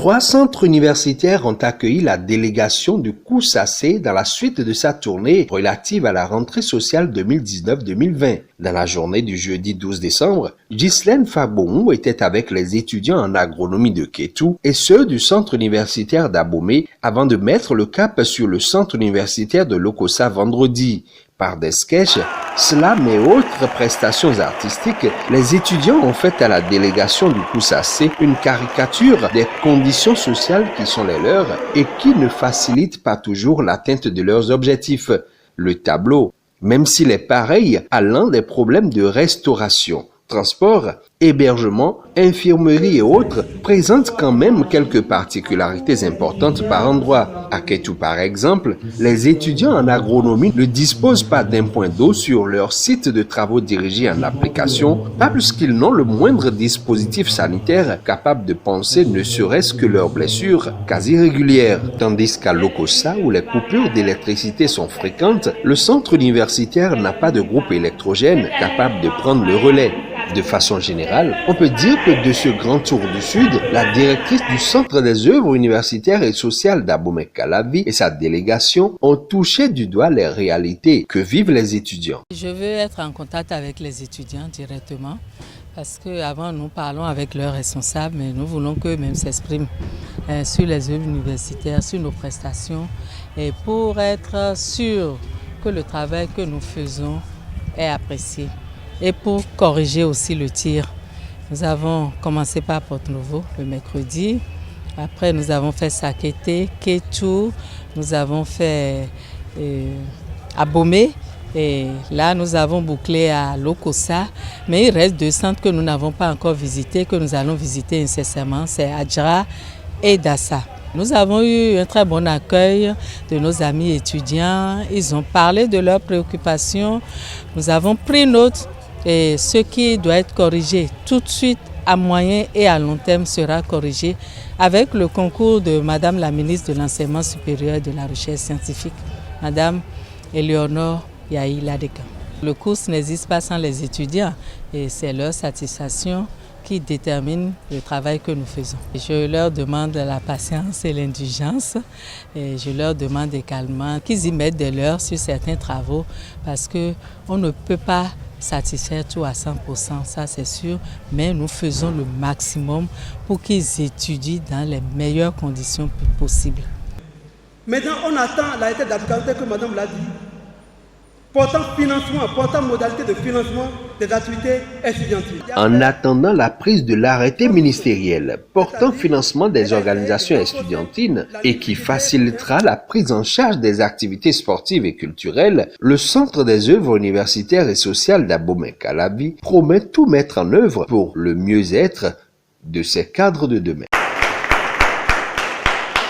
3 centres universitaires ont accueilli la délégation du COUSACE dans la suite de sa tournée relative à la rentrée sociale 2019-2020. Dans la journée du jeudi 12 décembre, Ghislaine Fabohou était avec les étudiants en agronomie de Kétou et ceux du centre universitaire d'Abomey avant de mettre le cap sur le centre universitaire de Lokossa vendredi. Par des sketchs, slams et autres prestations artistiques, les étudiants ont fait à la délégation du COUSACE une caricature des conditions sociales qui sont les leurs et qui ne facilitent pas toujours l'atteinte de leurs objectifs. Le tableau, même s'il est pareil, a l'un des problèmes de restauration, transport, hébergement, infirmerie et autres, présente quand même quelques particularités importantes par endroit. À Kétou par exemple, les étudiants en agronomie ne disposent pas d'un point d'eau sur leur site de travaux dirigés en application, pas plus qu'ils n'ont le moindre dispositif sanitaire capable de panser ne serait-ce que leurs blessures quasi régulières. Tandis qu'à Lokossa, où les coupures d'électricité sont fréquentes, le centre universitaire n'a pas de groupe électrogène capable de prendre le relais. De façon générale, on peut dire que de ce grand tour du Sud, la directrice du Centre des œuvres universitaires et sociales d'Abomey-Calavi et sa délégation ont touché du doigt les réalités que vivent les étudiants. Je veux être en contact avec les étudiants directement parce qu'avant nous parlons avec leurs responsables, mais nous voulons qu'eux-mêmes s'expriment sur les œuvres universitaires, sur nos prestations et pour être sûr que le travail que nous faisons est apprécié. Et pour corriger aussi le tir, nous avons commencé par Porte-Nouveau le mercredi. Après, nous avons fait Sakété, Kétou, nous avons fait Abomey. Et là, nous avons bouclé à Lokossa. Mais il reste 2 centres que nous n'avons pas encore visités, que nous allons visiter incessamment. C'est Adjara et Dassa. Nous avons eu un très bon accueil de nos amis étudiants. Ils ont parlé de leurs préoccupations. Nous avons pris note. Et ce qui doit être corrigé tout de suite à moyen et à long terme sera corrigé avec le concours de Madame la ministre de l'Enseignement supérieur et de la Recherche scientifique, Madame Éléonore Yahi Ladeka. Le cours n'existe pas sans les étudiants et c'est leur satisfaction qui détermine le travail que nous faisons. Je leur demande la patience et l'indulgence et je leur demande également qu'ils y mettent de l'heure sur certains travaux parce qu'on ne peut pas satisfaire tout à 100%, ça c'est sûr, mais nous faisons le maximum pour qu'ils étudient dans les meilleures conditions possibles. Maintenant, on attend la lettre d'application que Madame l'a dit, portant financement, portant modalité de financement des activités étudiantiles. En attendant la prise de l'arrêté ministériel portant financement des organisations estudiantines et qui facilitera la prise en charge des activités sportives et culturelles, le Centre des œuvres universitaires et sociales d'Abomey-Calavi promet tout mettre en œuvre pour le mieux-être de ses cadres de demain.